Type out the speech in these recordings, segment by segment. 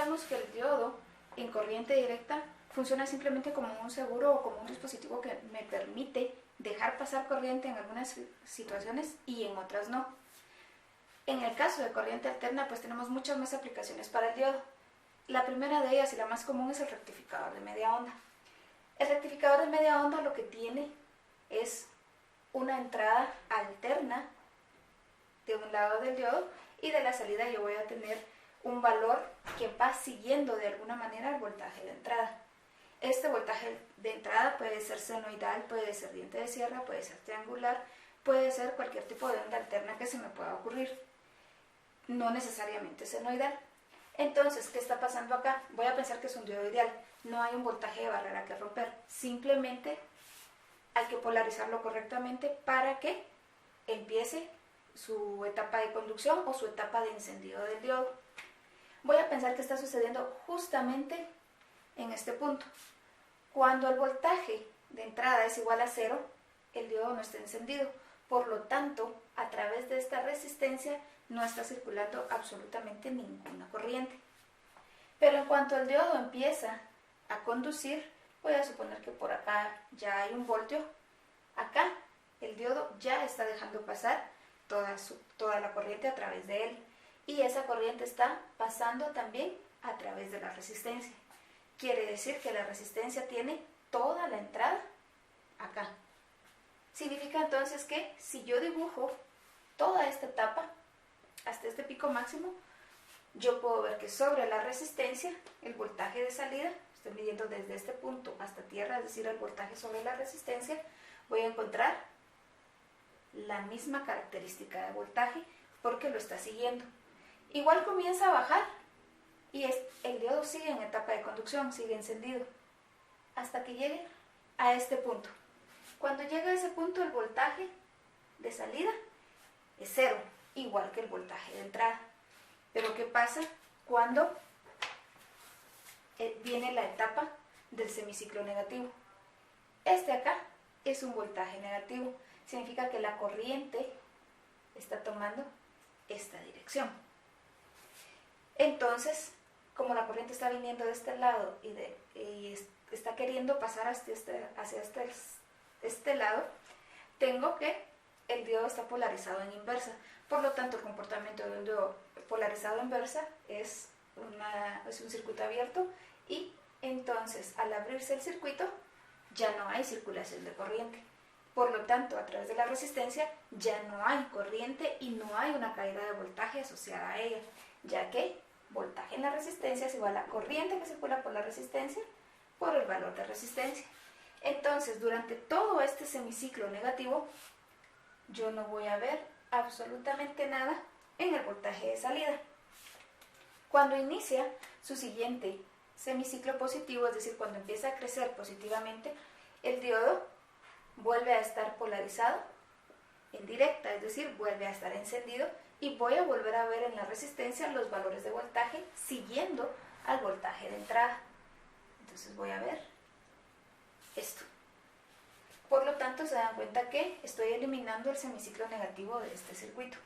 sabemos que el diodo en corriente directa funciona simplemente como un seguro o como un dispositivo que me permite dejar pasar corriente en algunas situaciones y en otras no. En el caso de corriente alterna, pues tenemos muchas más aplicaciones para el diodo. La primera de ellas y la más común es el rectificador de media onda. El rectificador de media onda lo que tiene es una entrada alterna de un lado del diodo y de la salida yo voy a tener un valor que va siguiendo de alguna manera el voltaje de entrada. Este voltaje de entrada puede ser senoidal, puede ser diente de sierra, puede ser triangular, puede ser cualquier tipo de onda alterna que se me pueda ocurrir, no necesariamente senoidal. Entonces, ¿qué está pasando acá? Voy a pensar que es un diodo ideal, no hay un voltaje de barrera que romper, simplemente hay que polarizarlo correctamente para que empiece su etapa de conducción o su etapa de encendido del diodo. Voy a pensar que está sucediendo justamente en este punto. Cuando el voltaje de entrada es igual a 0, el diodo no está encendido. Por lo tanto, a través de esta resistencia no está circulando absolutamente ninguna corriente. Pero en cuanto el diodo empieza a conducir, voy a suponer que por acá ya hay un voltio. Acá el diodo ya está dejando pasar toda la corriente a través de él. Y esa corriente está pasando también a través de la resistencia. Quiere decir que la resistencia tiene toda la entrada acá. Significa entonces que si yo dibujo toda esta etapa hasta este pico máximo, yo puedo ver que sobre la resistencia, el voltaje de salida, estoy midiendo desde este punto hasta tierra, es decir, el voltaje sobre la resistencia, voy a encontrar la misma característica de voltaje porque lo está siguiendo. Igual comienza a bajar y el diodo sigue en etapa de conducción, sigue encendido, hasta que llegue a este punto. Cuando llega a ese punto, el voltaje de salida es 0, igual que el voltaje de entrada. Pero ¿qué pasa cuando viene la etapa del semiciclo negativo? Este acá es un voltaje negativo, significa que la corriente está tomando esta dirección. Entonces, como la corriente está viniendo de este lado y está queriendo pasar hacia este lado, tengo que el diodo está polarizado en inversa. Por lo tanto, el comportamiento de un diodo polarizado en inversa es un circuito abierto y entonces al abrirse el circuito ya no hay circulación de corriente. Por lo tanto, a través de la resistencia ya no hay corriente y no hay una caída de voltaje asociada a ella, ya que voltaje en la resistencia es igual a corriente que circula por la resistencia por el valor de resistencia. Entonces, durante todo este semiciclo negativo, yo no voy a ver absolutamente nada en el voltaje de salida. Cuando inicia su siguiente semiciclo positivo, es decir, cuando empieza a crecer positivamente, el diodo vuelve a estar polarizado en directa, es decir, vuelve a estar encendido y voy a volver a ver en la resistencia los valores de voltaje siguiendo al voltaje de entrada. Entonces voy a ver esto. Por lo tanto, se dan cuenta que estoy eliminando el semiciclo negativo de este circuito.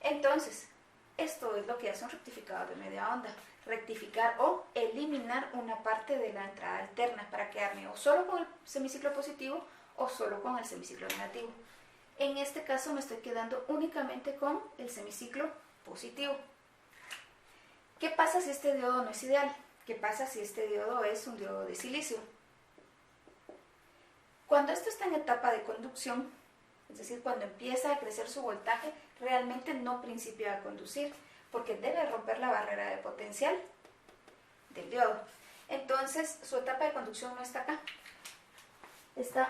Entonces, esto es lo que hace un rectificador de media onda. Rectificar o eliminar una parte de la entrada alterna para quedarme o solo con el semiciclo positivo o solo con el semiciclo negativo. En este caso me estoy quedando únicamente con el semiciclo positivo. ¿Qué pasa si este diodo no es ideal? ¿Qué pasa si este diodo es un diodo de silicio? Cuando esto está en etapa de conducción, es decir, cuando empieza a crecer su voltaje, realmente no principia a conducir, porque debe romper la barrera de potencial del diodo. Entonces, su etapa de conducción no está acá. Está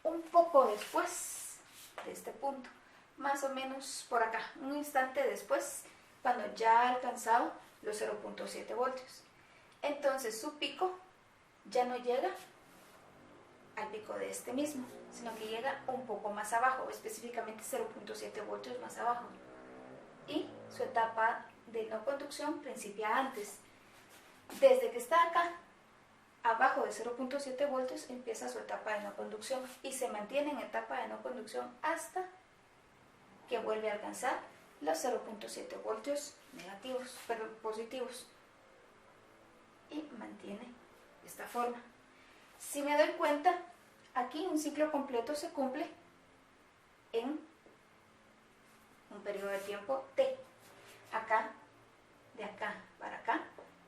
un poco después de este punto, más o menos por acá, un instante después, cuando ya ha alcanzado los 0.7 voltios. Entonces, su pico ya no llega al pico de este mismo, sino que llega un poco más abajo, específicamente 0.7 voltios más abajo. Y su etapa de no conducción principia antes. Desde que está acá, abajo de 0.7 voltios, empieza su etapa de no conducción y se mantiene en etapa de no conducción hasta que vuelve a alcanzar los 0.7 voltios positivos. y mantiene esta forma. Si me doy cuenta, aquí un ciclo completo se cumple en un periodo de tiempo T. Acá, de acá para acá,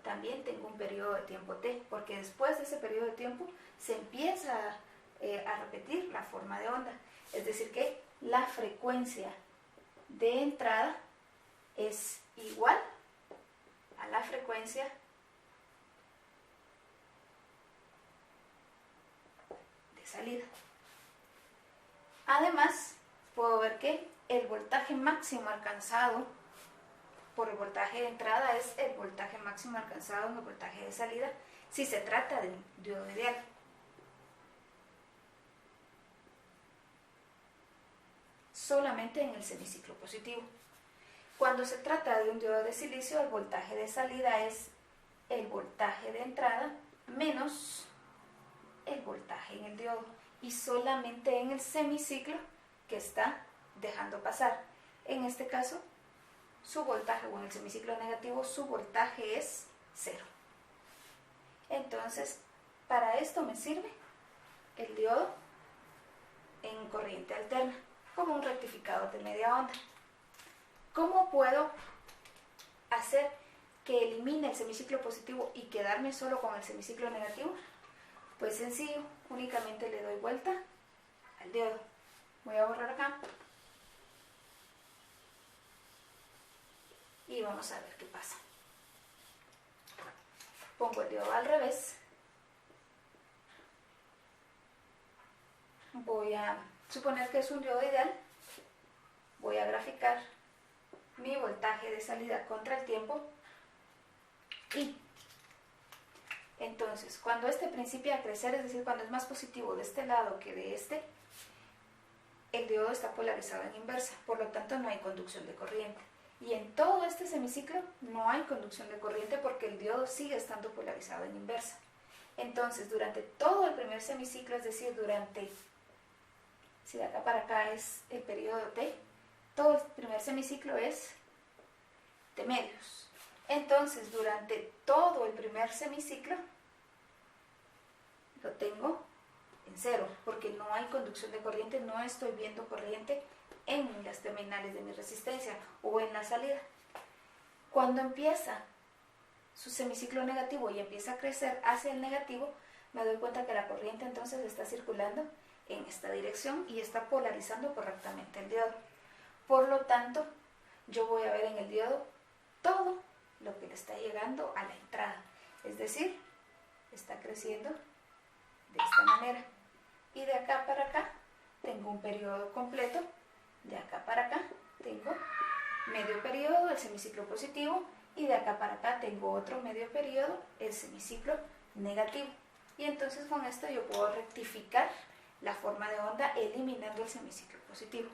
también tengo un periodo de tiempo T, porque después de ese periodo de tiempo se empieza a repetir la forma de onda. Es decir que la frecuencia de entrada es igual a la frecuencia de salida. Además, puedo ver que el voltaje máximo alcanzado por el voltaje de entrada es el voltaje máximo alcanzado en el voltaje de salida si se trata de un diodo ideal. Solamente en el semiciclo positivo. Cuando se trata de un diodo de silicio, el voltaje de salida es el voltaje de entrada menos el voltaje en el diodo, y solamente en el semiciclo que está dejando pasar. En este caso, su voltaje, o en el semiciclo negativo, su voltaje es 0. Entonces, para esto me sirve el diodo en corriente alterna, como un rectificador de media onda. ¿Cómo puedo hacer que elimine el semiciclo positivo y quedarme solo con el semiciclo negativo? Pues sencillo, únicamente le doy vuelta al diodo. Voy a borrar acá. Y vamos a ver qué pasa. Pongo el diodo al revés. Voy a suponer que es un diodo ideal. Voy a graficar mi voltaje de salida contra el tiempo. Y entonces, cuando este principia a crecer, es decir, cuando es más positivo de este lado que de este, el diodo está polarizado en inversa, por lo tanto no hay conducción de corriente. Y en todo este semiciclo no hay conducción de corriente porque el diodo sigue estando polarizado en inversa. Entonces, durante todo el primer semiciclo, es decir, si de acá para acá es el periodo T, todo el primer semiciclo es T medios. Entonces, durante todo el primer semiciclo, lo tengo en 0, porque no hay conducción de corriente, no estoy viendo corriente en las terminales de mi resistencia o en la salida. Cuando empieza su semiciclo negativo y empieza a crecer hacia el negativo, me doy cuenta que la corriente entonces está circulando en esta dirección y está polarizando correctamente el diodo. Por lo tanto, yo voy a ver en el diodo todo lo que le está llegando a la entrada, es decir, está creciendo de esta manera, y de acá para acá tengo un periodo completo, de acá para acá tengo medio periodo, el semiciclo positivo, y de acá para acá tengo otro medio periodo, el semiciclo negativo. Y entonces con esto yo puedo rectificar la forma de onda eliminando el semiciclo positivo.